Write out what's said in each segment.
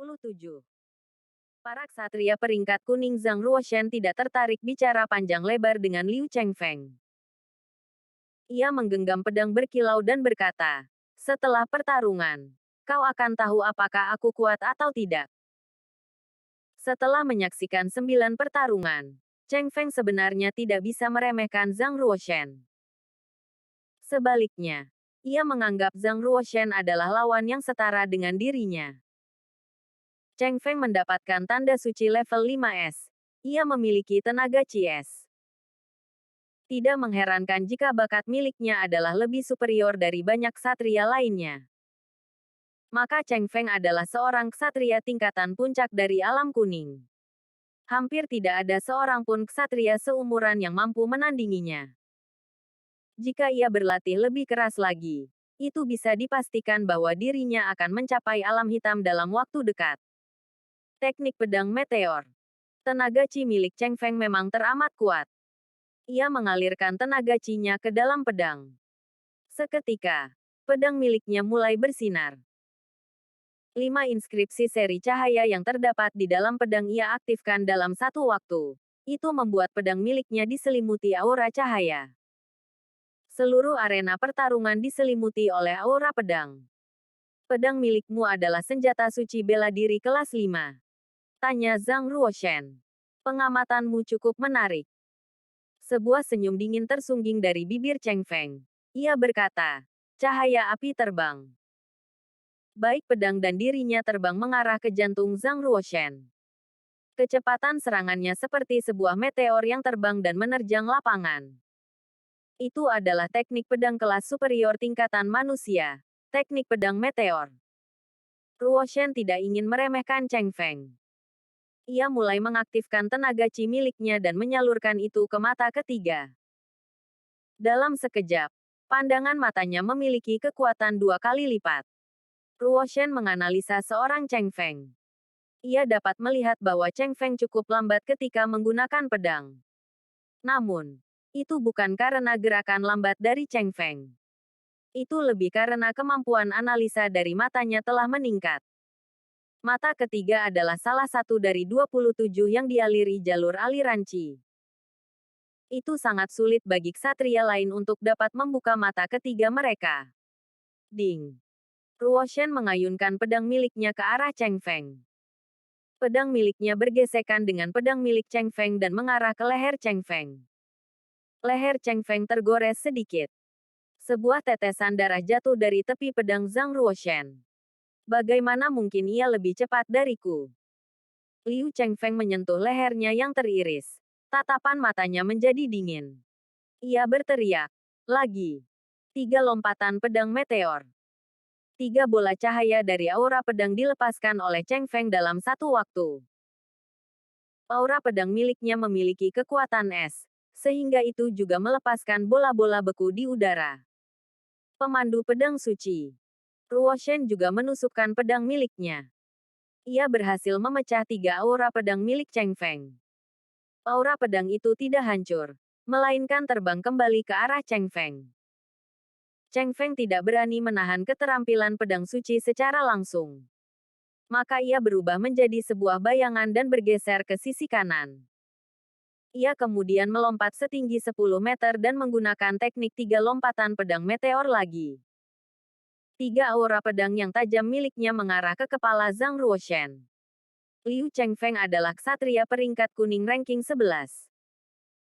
27. Para ksatria peringkat kuning Zhang Ruoshan tidak tertarik bicara panjang lebar dengan Liu Chengfeng. Ia menggenggam pedang berkilau dan berkata, "Setelah pertarungan, kau akan tahu apakah aku kuat atau tidak." Setelah menyaksikan 9 pertarungan, Cheng Feng sebenarnya tidak bisa meremehkan Zhang Ruoshan. Sebaliknya, ia menganggap Zhang Ruoshan adalah lawan yang setara dengan dirinya. Cheng Feng mendapatkan tanda suci level 5S. Ia memiliki tenaga Qi-S. Tidak mengherankan jika bakat miliknya adalah lebih superior dari banyak ksatria lainnya. Maka Cheng Feng adalah seorang ksatria tingkatan puncak dari alam kuning. Hampir tidak ada seorang pun ksatria seumuran yang mampu menandinginya. Jika ia berlatih lebih keras lagi, itu bisa dipastikan bahwa dirinya akan mencapai alam hitam dalam waktu dekat. Teknik pedang meteor. Tenaga Qi milik Cheng Feng memang teramat kuat. Ia mengalirkan tenaga Qi-nya ke dalam pedang. Seketika, pedang miliknya mulai bersinar. 5 inskripsi seri cahaya yang terdapat di dalam pedang ia aktifkan dalam satu waktu. Itu membuat pedang miliknya diselimuti aura cahaya. Seluruh arena pertarungan diselimuti oleh aura pedang. Pedang milikmu adalah senjata suci bela diri kelas 5. Tanya Zhang Ruoshan. Pengamatanmu cukup menarik. Sebuah senyum dingin tersungging dari bibir Cheng Feng. Ia berkata, cahaya api terbang. Baik pedang dan dirinya terbang mengarah ke jantung Zhang Ruoshan. Kecepatan serangannya seperti sebuah meteor yang terbang dan menerjang lapangan. Itu adalah teknik pedang kelas superior tingkatan manusia. Teknik pedang meteor. Ruoshan tidak ingin meremehkan Cheng Feng. Ia mulai mengaktifkan tenaga Qi miliknya dan menyalurkan itu ke mata ketiga. Dalam sekejap, pandangan matanya memiliki kekuatan 2 kali lipat. Ruoshan menganalisa seorang Cheng Feng. Ia dapat melihat bahwa Cheng Feng cukup lambat ketika menggunakan pedang. Namun, itu bukan karena gerakan lambat dari Cheng Feng. Itu lebih karena kemampuan analisa dari matanya telah meningkat. Mata ketiga adalah salah satu dari 27 yang dialiri jalur aliran Qi. Itu sangat sulit bagi ksatria lain untuk dapat membuka mata ketiga mereka. Ding. Ruoshan mengayunkan pedang miliknya ke arah Cheng Feng. Pedang miliknya bergesekan dengan pedang milik Cheng Feng dan mengarah ke leher Cheng Feng. Leher Cheng Feng tergores sedikit. Sebuah tetesan darah jatuh dari tepi pedang Zhang Ruoshan. Bagaimana mungkin ia lebih cepat dariku? Liu Chengfeng menyentuh lehernya yang teriris. Tatapan matanya menjadi dingin. Ia berteriak. Lagi. 3 lompatan pedang meteor. 3 bola cahaya dari aura pedang dilepaskan oleh Cheng Feng dalam satu waktu. Aura pedang miliknya memiliki kekuatan es, sehingga itu juga melepaskan bola-bola beku di udara. Pemandu pedang suci. Ruoshan juga menusukkan pedang miliknya. Ia berhasil memecah 3 aura pedang milik Cheng Feng. Aura pedang itu tidak hancur, melainkan terbang kembali ke arah Cheng Feng. Cheng Feng tidak berani menahan keterampilan pedang suci secara langsung. Maka ia berubah menjadi sebuah bayangan dan bergeser ke sisi kanan. Ia kemudian melompat setinggi 10 meter dan menggunakan teknik 3 lompatan pedang meteor lagi. 3 aura pedang yang tajam miliknya mengarah ke kepala Zhang Ruoshan. Liu Chengfeng adalah ksatria peringkat kuning ranking 11.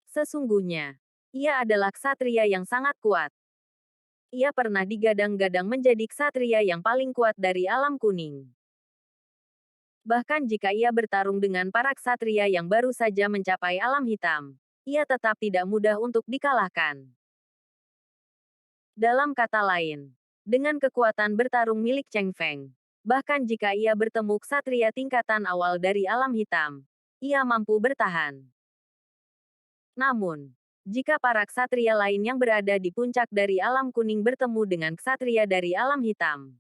Sesungguhnya, ia adalah ksatria yang sangat kuat. Ia pernah digadang-gadang menjadi ksatria yang paling kuat dari alam kuning. Bahkan jika ia bertarung dengan para ksatria yang baru saja mencapai alam hitam, ia tetap tidak mudah untuk dikalahkan. Dalam kata lain, dengan kekuatan bertarung milik Cheng Feng, bahkan jika ia bertemu ksatria tingkatan awal dari alam hitam, ia mampu bertahan. Namun, jika para ksatria lain yang berada di puncak dari alam kuning bertemu dengan ksatria dari alam hitam,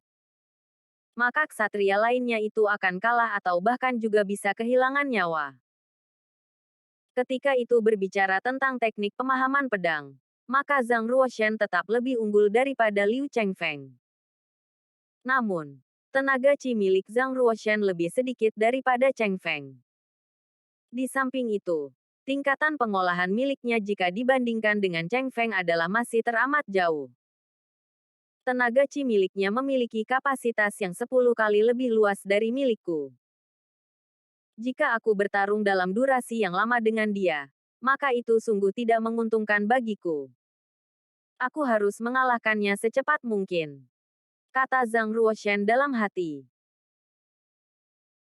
maka ksatria lainnya itu akan kalah atau bahkan juga bisa kehilangan nyawa. Ketika itu berbicara tentang teknik pemahaman pedang, maka Zhang Ruoshan tetap lebih unggul daripada Liu Chengfeng. Namun, Tenaga Qi milik Zhang Ruoshan lebih sedikit daripada Cheng Feng. Di samping itu, tingkatan pengolahan miliknya jika dibandingkan dengan Cheng Feng adalah masih teramat jauh. Tenaga Qi miliknya memiliki kapasitas yang 10 kali lebih luas dari milikku. Jika aku bertarung dalam durasi yang lama dengan dia, maka itu sungguh tidak menguntungkan bagiku. Aku harus mengalahkannya secepat mungkin, kata Zhang Ruoshan dalam hati.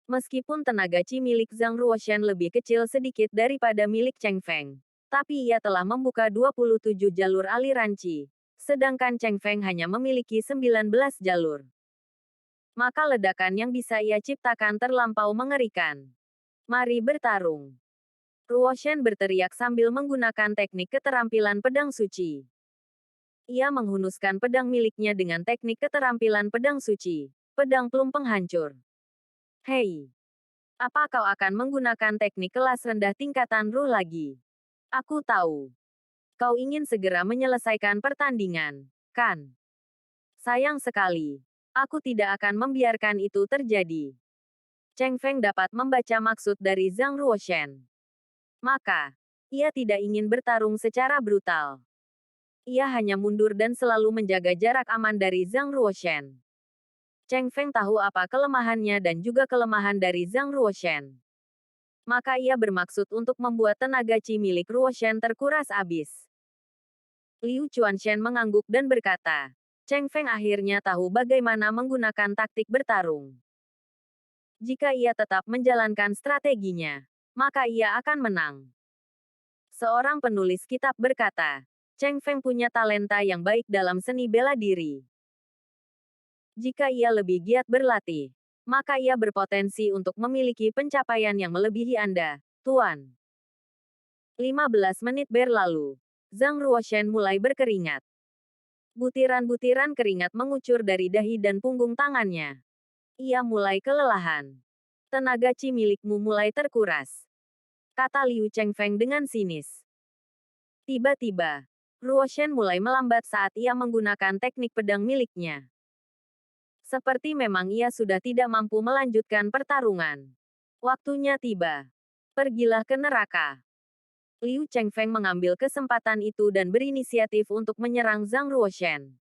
Meskipun tenaga Qi milik Zhang Ruoshan lebih kecil sedikit daripada milik Cheng Feng, tapi ia telah membuka 27 jalur aliran Qi, sedangkan Cheng Feng hanya memiliki 19 jalur. Maka ledakan yang bisa ia ciptakan terlampau mengerikan. Mari bertarung. Ruoshan berteriak sambil menggunakan teknik keterampilan pedang suci. Ia menghunuskan pedang miliknya dengan teknik keterampilan pedang suci, pedang plum penghancur. Hei, apa kau akan menggunakan teknik kelas rendah tingkatan ruh lagi? Aku tahu. Kau ingin segera menyelesaikan pertandingan, kan? Sayang sekali. Aku tidak akan membiarkan itu terjadi. Cheng Feng dapat membaca maksud dari Zhang Ruoshan. Maka, ia tidak ingin bertarung secara brutal. Ia hanya mundur dan selalu menjaga jarak aman dari Zhang Ruoshan. Cheng Feng tahu apa kelemahannya dan juga kelemahan dari Zhang Ruoshan. Maka ia bermaksud untuk membuat tenaga Qi milik Ruoshan terkuras abis. Liu Chuanshen mengangguk dan berkata, Cheng Feng akhirnya tahu bagaimana menggunakan taktik bertarung. Jika ia tetap menjalankan strateginya, maka ia akan menang. Seorang penulis kitab berkata, Cheng Feng punya talenta yang baik dalam seni bela diri. Jika ia lebih giat berlatih, maka ia berpotensi untuk memiliki pencapaian yang melebihi Anda, Tuan. 15 menit berlalu. Zhang Ruoshan mulai berkeringat. Butiran-butiran keringat mengucur dari dahi dan punggung tangannya. Ia mulai kelelahan. Tenaga Qi milikmu mulai terkuras, kata Liu Chengfeng dengan sinis. Tiba-tiba, Ruoshan mulai melambat saat ia menggunakan teknik pedang miliknya. Seperti memang ia sudah tidak mampu melanjutkan pertarungan. Waktunya tiba. Pergilah ke neraka. Liu Chengfeng mengambil kesempatan itu dan berinisiatif untuk menyerang Zhang Ruoshan.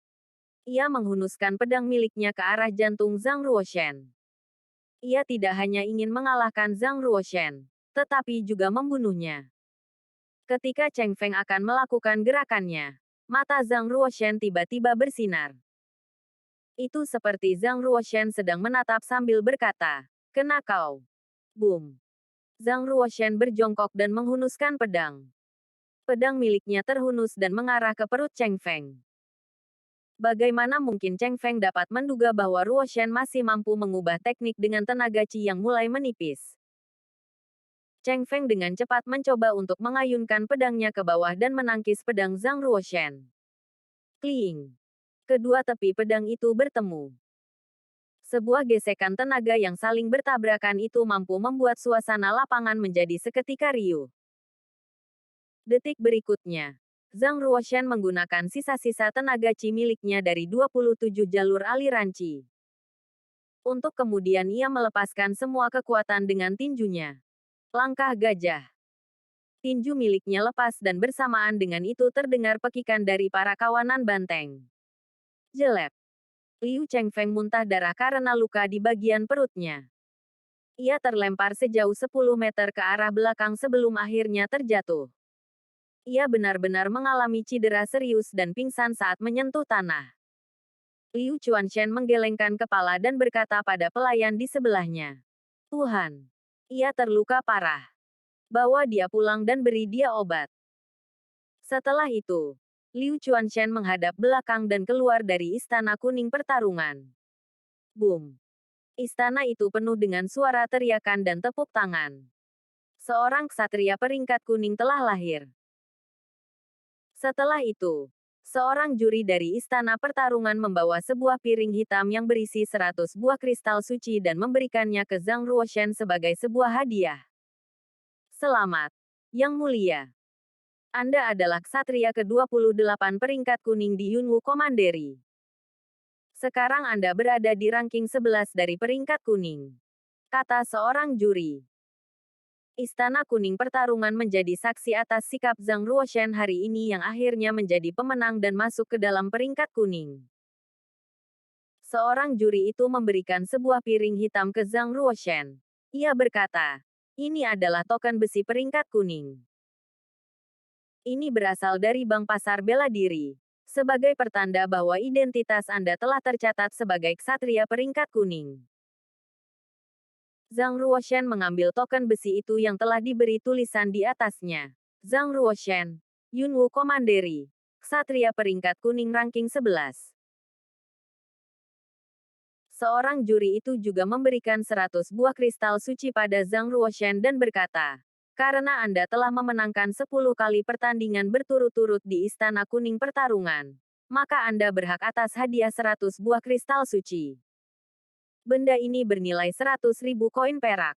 Ia menghunuskan pedang miliknya ke arah jantung Zhang Ruoshan. Ia tidak hanya ingin mengalahkan Zhang Ruoshan, tetapi juga membunuhnya. Ketika Cheng Feng akan melakukan gerakannya, mata Zhang Ruoshan tiba-tiba bersinar. Itu seperti Zhang Ruoshan sedang menatap sambil berkata, "Kena kau." Boom. Zhang Ruoshan berjongkok dan menghunuskan pedang. Pedang miliknya terhunus dan mengarah ke perut Cheng Feng. Bagaimana mungkin Cheng Feng dapat menduga bahwa Ruoshan masih mampu mengubah teknik dengan tenaga Qi yang mulai menipis? Cheng Feng dengan cepat mencoba untuk mengayunkan pedangnya ke bawah dan menangkis pedang Zhang Ruoshan. Kling! Kedua tepi pedang itu bertemu. Sebuah gesekan tenaga yang saling bertabrakan itu mampu membuat suasana lapangan menjadi seketika riuh. Detik berikutnya, Zhang Ruoshan menggunakan sisa-sisa tenaga Qi miliknya dari 27 jalur aliran Qi. Untuk kemudian ia melepaskan semua kekuatan dengan tinjunya. Langkah gajah. Tinju miliknya lepas dan bersamaan dengan itu terdengar pekikan dari para kawanan banteng. Jelek. Liu Chengfeng muntah darah karena luka di bagian perutnya. Ia terlempar sejauh 10 meter ke arah belakang sebelum akhirnya terjatuh. Ia benar-benar mengalami cedera serius dan pingsan saat menyentuh tanah. Liu Chuanshen menggelengkan kepala dan berkata pada pelayan di sebelahnya, "Tuhan, ia terluka parah. Bawa dia pulang dan beri dia obat." Setelah itu, Liu Chuanshen menghadap belakang dan keluar dari istana kuning pertarungan. Boom! Istana itu penuh dengan suara teriakan dan tepuk tangan. Seorang ksatria peringkat kuning telah lahir. Setelah itu, seorang juri dari istana pertarungan membawa sebuah piring hitam yang berisi 100 buah kristal suci dan memberikannya ke Zhang Ruoshan sebagai sebuah hadiah. Selamat, Yang Mulia. Anda adalah ksatria ke-28 peringkat kuning di Yunwu Commandery. Sekarang Anda berada di ranking 11 dari peringkat kuning, kata seorang juri. Istana Kuning Pertarungan menjadi saksi atas sikap Zhang Ruoshan hari ini yang akhirnya menjadi pemenang dan masuk ke dalam peringkat kuning. Seorang juri itu memberikan sebuah piring hitam ke Zhang Ruoshan. Ia berkata, "Ini adalah token besi peringkat kuning. Ini berasal dari Bank Pasar Bela Diri. Sebagai pertanda bahwa identitas Anda telah tercatat sebagai ksatria peringkat kuning." Zhang Ruoshan mengambil token besi itu yang telah diberi tulisan di atasnya. Zhang Ruoshan, Yunwu Commandery, ksatria peringkat kuning ranking 11. Seorang juri itu juga memberikan 100 buah kristal suci pada Zhang Ruoshan dan berkata, "Karena Anda telah memenangkan 10 kali pertandingan berturut-turut di Istana Kuning Pertarungan, maka Anda berhak atas hadiah 100 buah kristal suci. Benda ini bernilai 100.000 koin perak.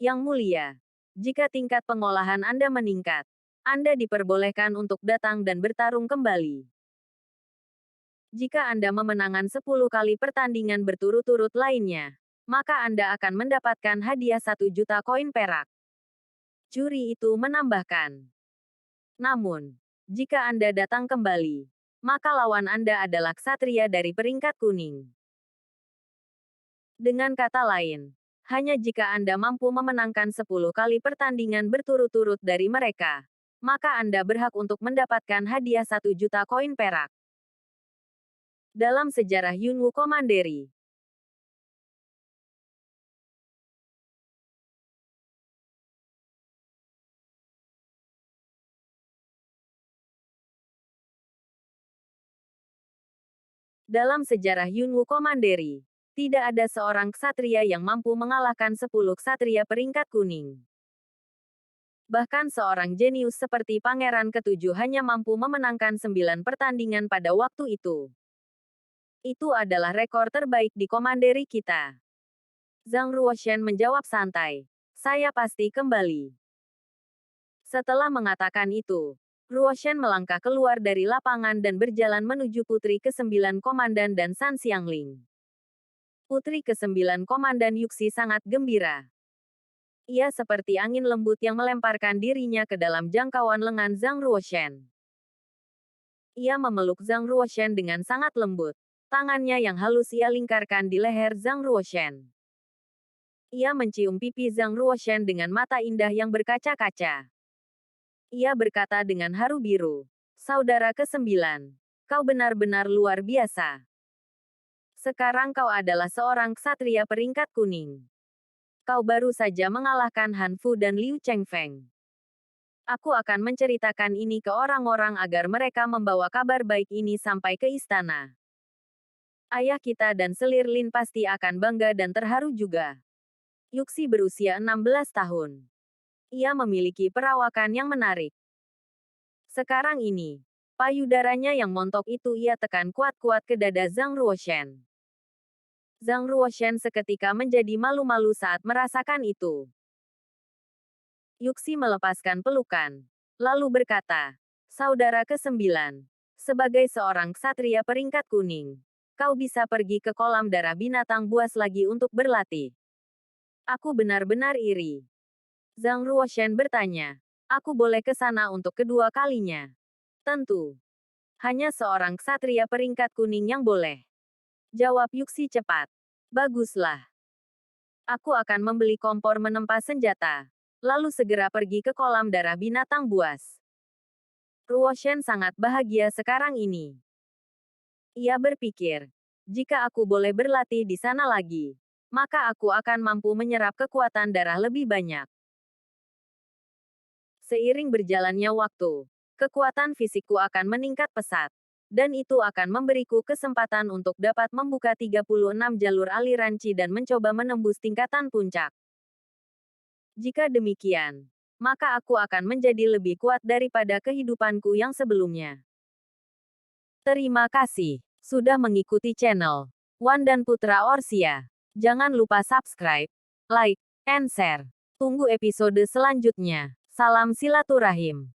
Yang mulia, jika tingkat pengolahan Anda meningkat, Anda diperbolehkan untuk datang dan bertarung kembali. Jika Anda memenangkan 10 kali pertandingan berturut-turut lainnya, maka Anda akan mendapatkan hadiah 1 juta koin perak." Juri itu menambahkan. Namun, jika Anda datang kembali, maka lawan Anda adalah ksatria dari peringkat kuning. Dengan kata lain, hanya jika Anda mampu memenangkan 10 kali pertandingan berturut-turut dari mereka, maka Anda berhak untuk mendapatkan hadiah 1 juta koin perak. Dalam sejarah Yunwu Commandery. Dalam sejarah Yunwu Commandery, tidak ada seorang ksatria yang mampu mengalahkan 10 ksatria peringkat kuning. Bahkan seorang jenius seperti Pangeran Ketujuh hanya mampu memenangkan 9 pertandingan pada waktu itu. Itu adalah rekor terbaik di Commandery kita. Zhang Ruoshan menjawab santai. "Saya pasti kembali." Setelah mengatakan itu, Ruoshan melangkah keluar dari lapangan dan berjalan menuju Putri ke-9 Komandan dan San Xiangling. Putri ke-9 Komandan Yuxi sangat gembira. Ia seperti angin lembut yang melemparkan dirinya ke dalam jangkauan lengan Zhang Ruoshan. Ia memeluk Zhang Ruoshan dengan sangat lembut. Tangannya yang halus ia lingkarkan di leher Zhang Ruoshan. Ia mencium pipi Zhang Ruoshan dengan mata indah yang berkaca-kaca. Ia berkata dengan haru biru, "Saudara ke-9, kau benar-benar luar biasa. Sekarang kau adalah seorang ksatria peringkat kuning. Kau baru saja mengalahkan Han Fu dan Liu Chengfeng. Aku akan menceritakan ini ke orang-orang agar mereka membawa kabar baik ini sampai ke istana. Ayah kita dan Selir Lin pasti akan bangga dan terharu juga." Yuxi berusia 16 tahun. Ia memiliki perawakan yang menarik. Sekarang ini, payudaranya yang montok itu ia tekan kuat-kuat ke dada Zhang Ruoshan. Zhang Ruoshan seketika menjadi malu-malu saat merasakan itu. Yuxi melepaskan pelukan, lalu berkata, "Saudara ke-9, sebagai seorang ksatria peringkat kuning, kau bisa pergi ke kolam darah binatang buas lagi untuk berlatih. Aku benar-benar iri." Zhang Ruoshan bertanya, "Aku boleh ke sana untuk kedua kalinya?" "Tentu. Hanya seorang ksatria peringkat kuning yang boleh," jawab Yuxi cepat. "Baguslah. Aku akan membeli kompor menempa senjata, lalu segera pergi ke kolam darah binatang buas." Ruoshan sangat bahagia sekarang ini. Ia berpikir, jika aku boleh berlatih di sana lagi, maka aku akan mampu menyerap kekuatan darah lebih banyak. Seiring berjalannya waktu, kekuatan fisikku akan meningkat pesat. Dan itu akan memberiku kesempatan untuk dapat membuka 36 jalur aliran Qi dan mencoba menembus tingkatan puncak. Jika demikian, maka aku akan menjadi lebih kuat daripada kehidupanku yang sebelumnya. Terima kasih sudah mengikuti channel Wan dan Putra Orsia. Jangan lupa subscribe, like, and share. Tunggu episode selanjutnya. Salam silaturahim.